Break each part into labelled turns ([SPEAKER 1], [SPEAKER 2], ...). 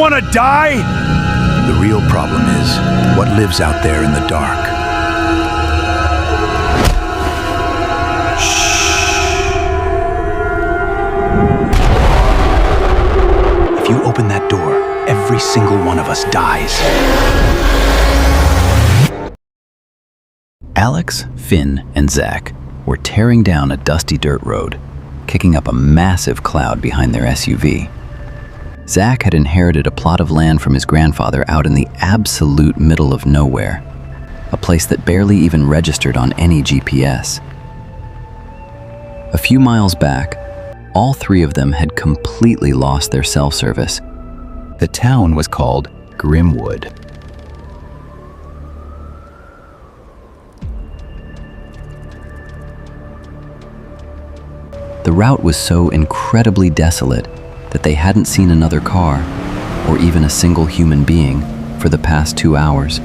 [SPEAKER 1] want to die?
[SPEAKER 2] The real problem is what lives out there in the dark. If you open that door, every single one of us dies.
[SPEAKER 3] Alex, Finn, and Zach were tearing down a dusty dirt road, kicking up a massive cloud behind their SUV. Zach had inherited a plot of land from his grandfather out in the absolute middle of nowhere, a place that barely even registered on any GPS. A few miles back, all three of them had completely lost their cell service. The town was called Grimwood. The route was so incredibly desolate that they hadn't seen another car, or even a single human being, for the past 2 hours.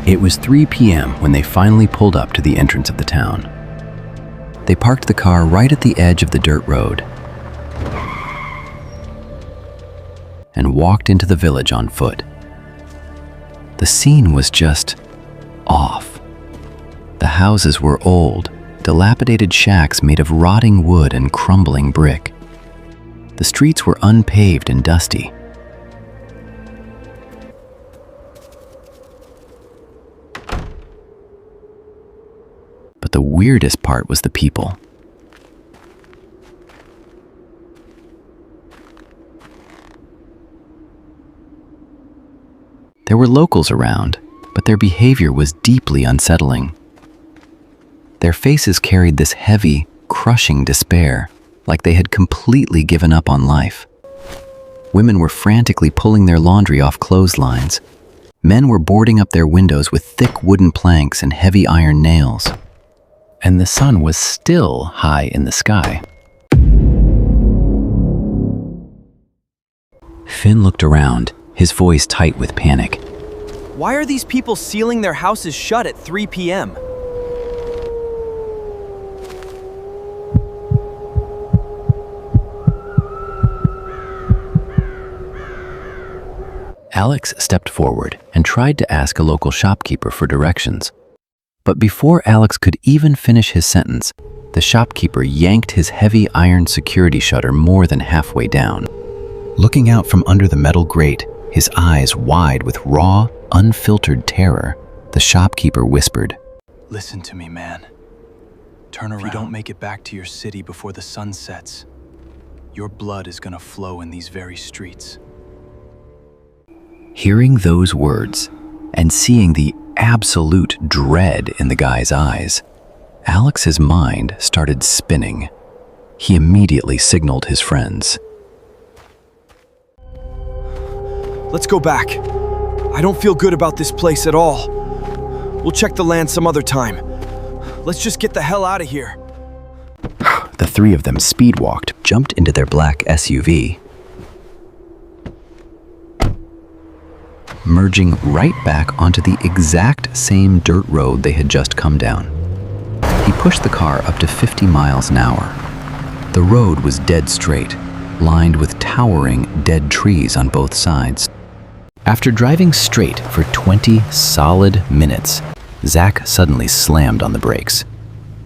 [SPEAKER 3] It was 3 p.m. when they finally pulled up to the entrance of the town. They parked the car right at the edge of the dirt road and walked into the village on foot. The scene was just off. The houses were old, dilapidated shacks made of rotting wood and crumbling brick. The streets were unpaved and dusty. But the weirdest part was the people. There were locals around, but their behavior was deeply unsettling. Their faces carried this heavy, crushing despair, like they had completely given up on life. Women were frantically pulling their laundry off clotheslines. Men were boarding up their windows with thick wooden planks and heavy iron nails. And the sun was still high in the sky. Finn looked around, his voice tight with panic.
[SPEAKER 4] Why are these people sealing their houses shut at 3 p.m.?
[SPEAKER 3] Alex stepped forward and tried to ask a local shopkeeper for directions. But before Alex could even finish his sentence, the shopkeeper yanked his heavy iron security shutter more than halfway down. Looking out from under the metal grate, his eyes wide with raw, unfiltered terror, the shopkeeper whispered,
[SPEAKER 2] Listen to me, man. Turn around. If you don't make it back to your city before the sun sets, your blood is gonna flow in these very streets.
[SPEAKER 3] Hearing those words and seeing the absolute dread in the guy's eyes, Alex's mind started spinning. He immediately signaled his friends.
[SPEAKER 4] Let's go back. I don't feel good about this place at all. We'll check the land some other time. Let's just get the hell out of here.
[SPEAKER 3] The three of them speedwalked, jumped into their black SUV, merging right back onto the exact same dirt road they had just come down. He pushed the car up to 50 miles an hour. The road was dead straight, lined with towering, dead trees on both sides. After driving straight for 20 solid minutes, Zach suddenly slammed on the brakes.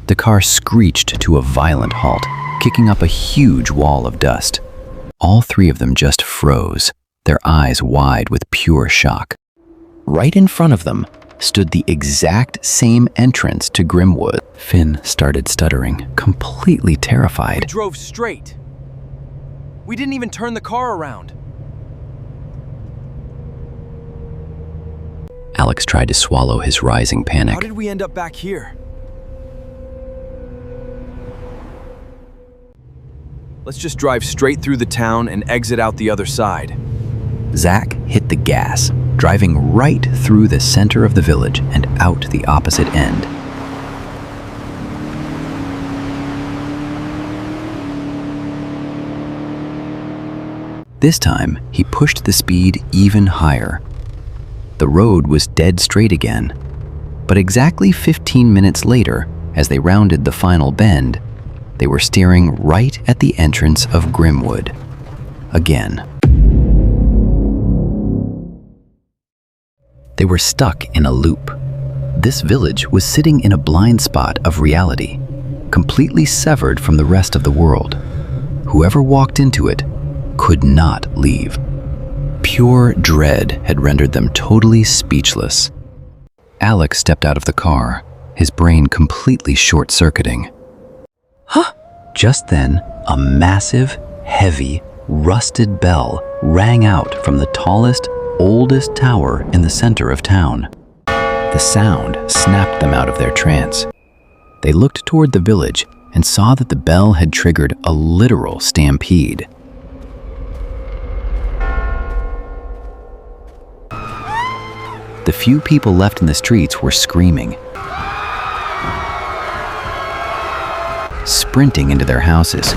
[SPEAKER 3] The car screeched to a violent halt, kicking up a huge wall of dust. All three of them just froze, their eyes wide with pure shock. Right in front of them stood the exact same entrance to Grimwood. Finn started stuttering, completely terrified.
[SPEAKER 4] We drove straight. We didn't even turn the car around.
[SPEAKER 3] Alex tried to swallow his rising panic.
[SPEAKER 4] How did we end up back here? Let's just drive straight through the town and exit out the other side.
[SPEAKER 3] Zach hit the gas, driving right through the center of the village and out the opposite end. This time, he pushed the speed even higher. The road was dead straight again, but exactly 15 minutes later, as they rounded the final bend, they were steering right at the entrance of Grimwood. Again. They were stuck in a loop. This village was sitting in a blind spot of reality, completely severed from the rest of the world. Whoever walked into it could not leave. Pure dread had rendered them totally speechless. Alex stepped out of the car, his brain completely short-circuiting. Huh? Just then, a massive, heavy, rusted bell rang out from the tallest, oldest tower in the center of town. The sound snapped them out of their trance. They looked toward the village and saw that the bell had triggered a literal stampede. The few people left in the streets were screaming, sprinting into their houses.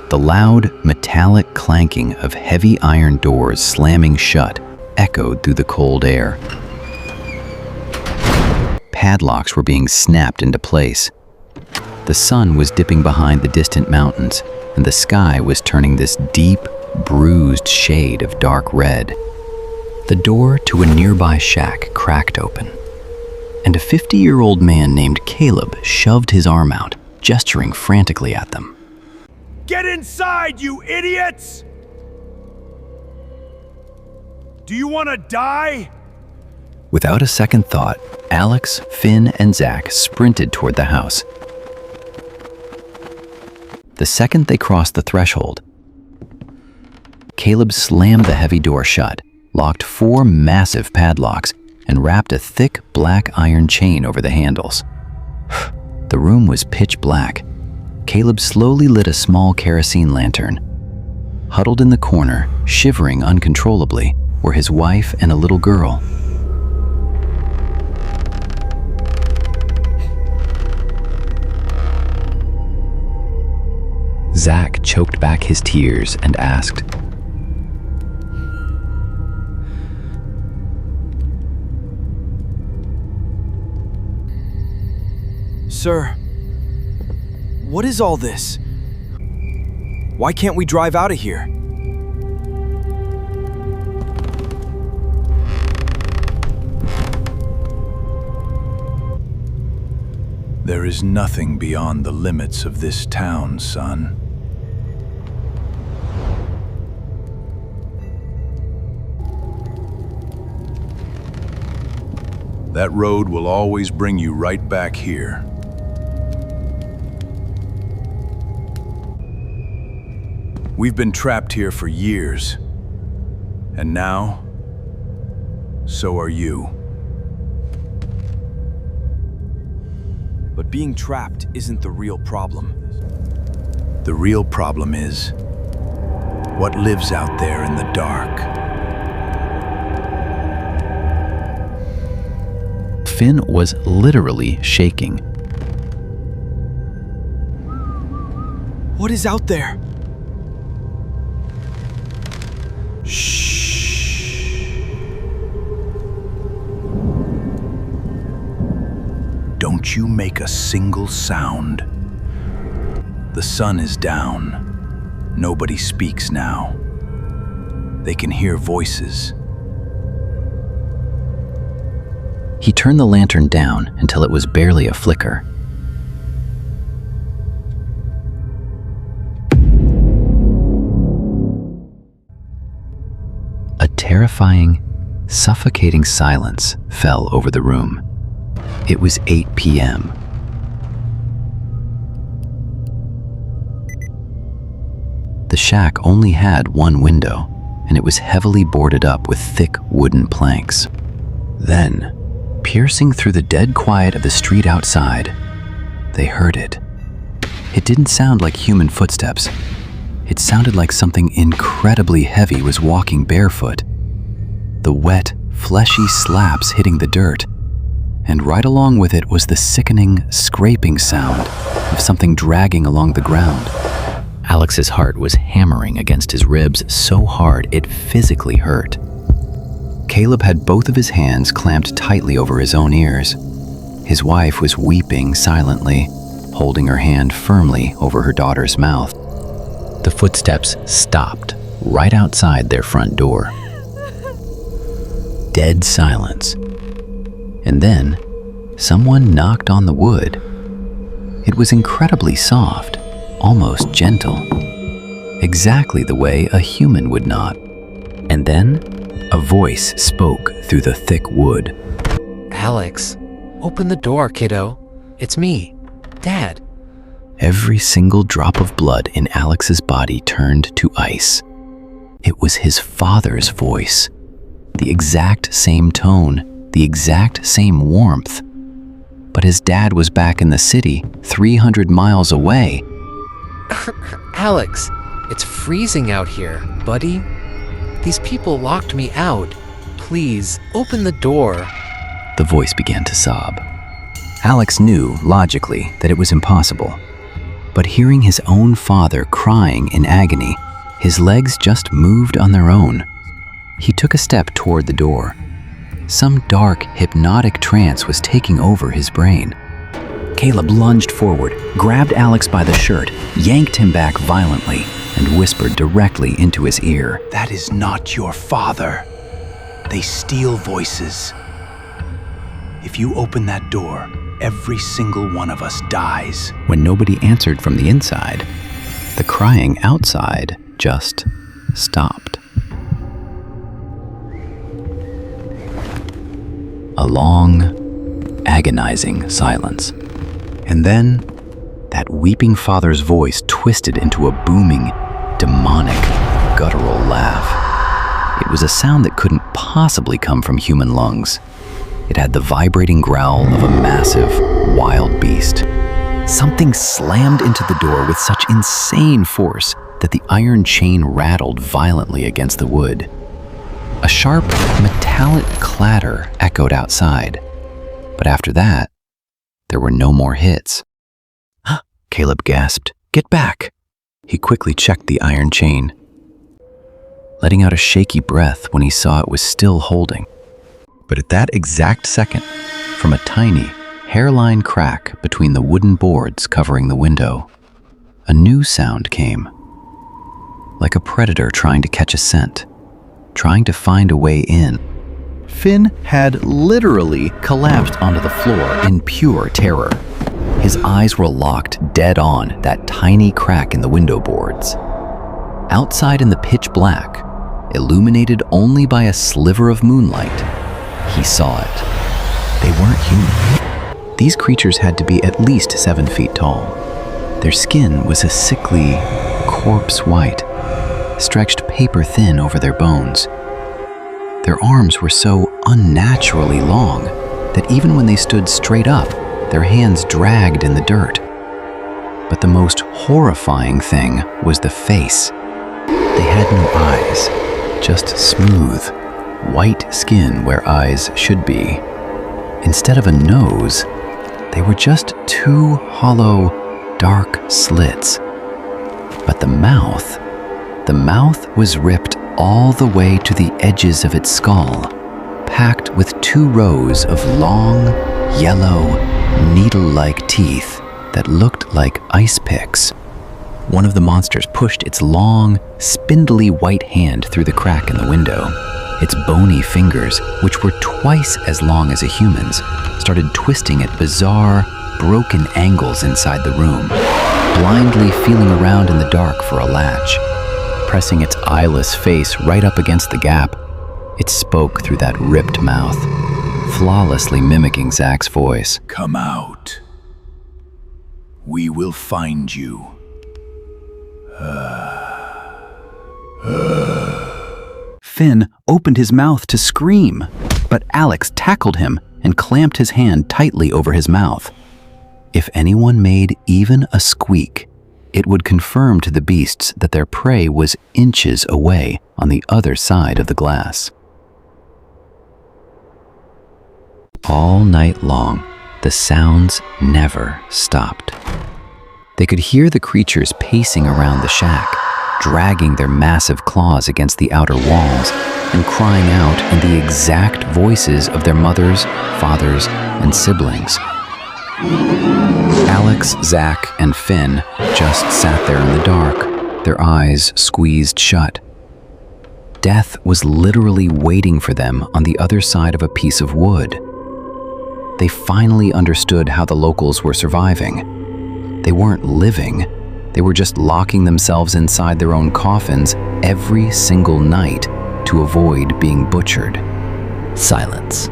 [SPEAKER 3] The loud, metallic clanking of heavy iron doors slamming shut echoed through the cold air. Padlocks were being snapped into place. The sun was dipping behind the distant mountains, and the sky was turning this deep, bruised shade of dark red. The door to a nearby shack cracked open, and a 50-year-old man named Caleb shoved his arm out, gesturing frantically at them.
[SPEAKER 1] Get inside, you idiots! Do you want to die?
[SPEAKER 3] Without a second thought, Alex, Finn, and Zach sprinted toward the house. The second they crossed the threshold, Caleb slammed the heavy door shut, locked 4 massive padlocks, and wrapped a thick black iron chain over the handles. The room was pitch black. Caleb slowly lit a small kerosene lantern. Huddled in the corner, shivering uncontrollably, were his wife and a little girl. Zach choked back his tears and asked,
[SPEAKER 4] Sir, what is all this? Why can't we drive out of here?
[SPEAKER 2] There is nothing beyond the limits of this town, son. That road will always bring you right back here. We've been trapped here for years, and now, so are you.
[SPEAKER 4] But being trapped isn't the real problem.
[SPEAKER 2] The real problem is what lives out there in the dark.
[SPEAKER 3] Finn was literally shaking.
[SPEAKER 4] What is out there?
[SPEAKER 2] Don't you make a single sound. The sun is down. Nobody speaks now. They can hear voices.
[SPEAKER 3] He turned the lantern down until it was barely a flicker. A terrifying, suffocating silence fell over the room. It was 8 p.m. The shack only had one window, and it was heavily boarded up with thick wooden planks. Then, piercing through the dead quiet of the street outside, they heard it. It didn't sound like human footsteps. It sounded like something incredibly heavy was walking barefoot. The wet, fleshy slaps hitting the dirt, and right along with it was the sickening, scraping sound of something dragging along the ground. Alex's heart was hammering against his ribs so hard it physically hurt. Caleb had both of his hands clamped tightly over his own ears. His wife was weeping silently, holding her hand firmly over her daughter's mouth. The footsteps stopped right outside their front door. Dead silence And then, someone knocked on the wood. It was incredibly soft, almost gentle, exactly the way a human would knock. And then, a voice spoke through the thick wood.
[SPEAKER 5] Alex, open the door, kiddo. It's me, Dad.
[SPEAKER 3] Every single drop of blood in Alex's body turned to ice. It was his father's voice. The exact same tone, the exact same warmth. But his dad was back in the city, 300 miles away.
[SPEAKER 5] Alex, it's freezing out here, buddy. These people locked me out. Please, open the door.
[SPEAKER 3] The voice began to sob. Alex knew, logically, that it was impossible. But hearing his own father crying in agony, his legs just moved on their own. He took a step toward the door. Some dark, hypnotic trance was taking over his brain. Caleb lunged forward, grabbed Alex by the shirt, yanked him back violently, and whispered directly into his ear.
[SPEAKER 2] That is not your father. They steal voices. If you open that door, every single one of us dies.
[SPEAKER 3] When nobody answered from the inside, the crying outside just stopped. A long, agonizing silence. And then, that weeping father's voice twisted into a booming, demonic, guttural laugh. It was a sound that couldn't possibly come from human lungs. It had the vibrating growl of a massive, wild beast. Something slammed into the door with such insane force that the iron chain rattled violently against the wood. A sharp, metallic clatter echoed outside. But after that, there were no more hits. Caleb gasped. "Get back!" He quickly checked the iron chain, letting out a shaky breath when he saw it was still holding. But at that exact second, from a tiny, hairline crack between the wooden boards covering the window, a new sound came. Like a predator trying to catch a scent, trying to find a way in. Finn had literally collapsed onto the floor in pure terror. His eyes were locked dead on that tiny crack in the window boards. Outside in the pitch black, illuminated only by a sliver of moonlight, he saw it. They weren't human. These creatures had to be at least 7 feet tall. Their skin was a sickly, corpse white, stretched paper thin over their bones. Their arms were so unnaturally long that even when they stood straight up, their hands dragged in the dirt. But the most horrifying thing was the face. They had no eyes, just smooth, white skin where eyes should be. Instead of a nose, they were just 2 hollow, dark slits. But the mouth was ripped all the way to the edges of its skull, packed with 2 rows of long, yellow, needle-like teeth that looked like ice picks. One of the monsters pushed its long, spindly white hand through the crack in the window. Its bony fingers, which were twice as long as a human's, started twisting at bizarre, broken angles inside the room, blindly feeling around in the dark for a latch. Pressing its eyeless face right up against the gap, it spoke through that ripped mouth, flawlessly mimicking Zach's voice.
[SPEAKER 2] Come out. We will find you.
[SPEAKER 3] Finn opened his mouth to scream, but Alex tackled him and clamped his hand tightly over his mouth. If anyone made even a squeak, it would confirm to the beasts that their prey was inches away on the other side of the glass. All night long, the sounds never stopped. They could hear the creatures pacing around the shack, dragging their massive claws against the outer walls and crying out in the exact voices of their mothers, fathers, and siblings. Alex, Zach, and Finn just sat there in the dark, their eyes squeezed shut. Death was literally waiting for them on the other side of a piece of wood. they finally understood how the locals were surviving. They weren't living, they were just locking themselves inside their own coffins every single night to avoid being butchered. Silence.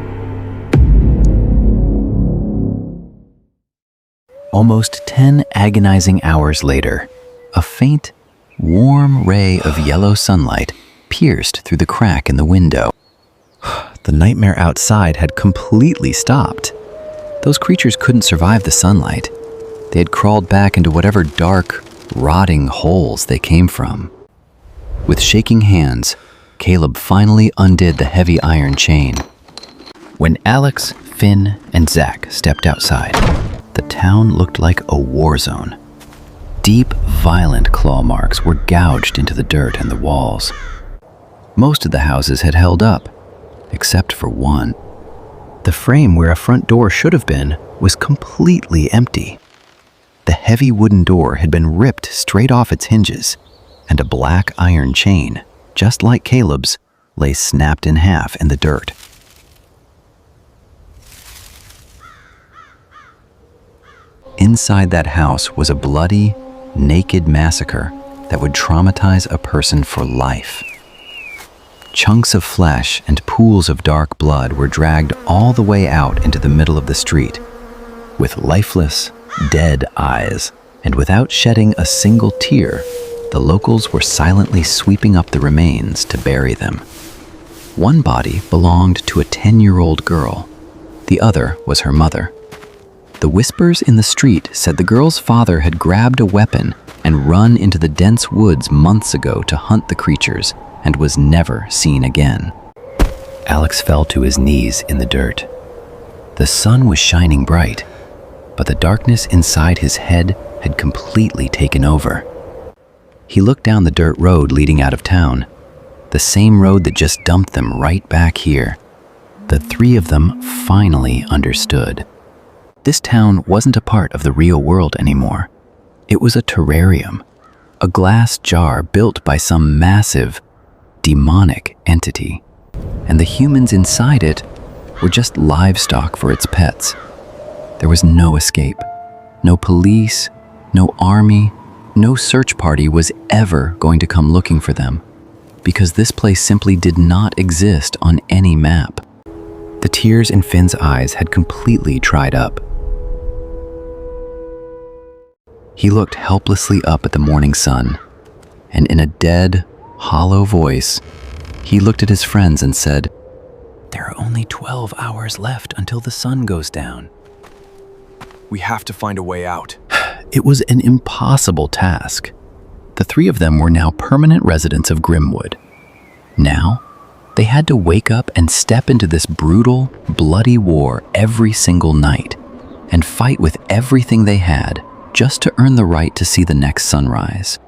[SPEAKER 3] Almost 10 agonizing hours later, a faint, warm ray of yellow sunlight pierced through the crack in the window. The nightmare outside had completely stopped. Those creatures couldn't survive the sunlight. They had crawled back into whatever dark, rotting holes they came from. With shaking hands, Caleb finally undid the heavy iron chain. When Alex, Finn, and Zach stepped outside, the town looked like a war zone. Deep, violent claw marks were gouged into the dirt and the walls. Most of the houses had held up, except for one. The frame where a front door should have been was completely empty. The heavy wooden door had been ripped straight off its hinges, and a black iron chain, just like Caleb's, lay snapped in half in the dirt. Inside that house was a bloody, naked massacre that would traumatize a person for life. Chunks of flesh and pools of dark blood were dragged all the way out into the middle of the street. With lifeless, dead eyes, and without shedding a single tear, the locals were silently sweeping up the remains to bury them. One body belonged to a 10-year-old girl. The other was her mother. The whispers in the street said the girl's father had grabbed a weapon and run into the dense woods months ago to hunt the creatures and was never seen again. Alex fell to his knees in the dirt. The sun was shining bright, but the darkness inside his head had completely taken over. He looked down the dirt road leading out of town, the same road that just dumped them right back here. The three of them finally understood. This town wasn't a part of the real world anymore. It was a terrarium, a glass jar built by some massive, demonic entity, and the humans inside it were just livestock for its pets. There was no escape, no police, no army, no search party was ever going to come looking for them, because this place simply did not exist on any map. The tears in Finn's eyes had completely dried up. He looked helplessly up at the morning sun, and in a dead, hollow voice, he looked at his friends and said, "There are only 12 hours left until the sun goes down."
[SPEAKER 4] We have to find a way out.
[SPEAKER 3] It was an impossible task. The three of them were now permanent residents of Grimwood. Now, they had to wake up and step into this brutal, bloody war every single night and fight with everything they had just to earn the right to see the next sunrise.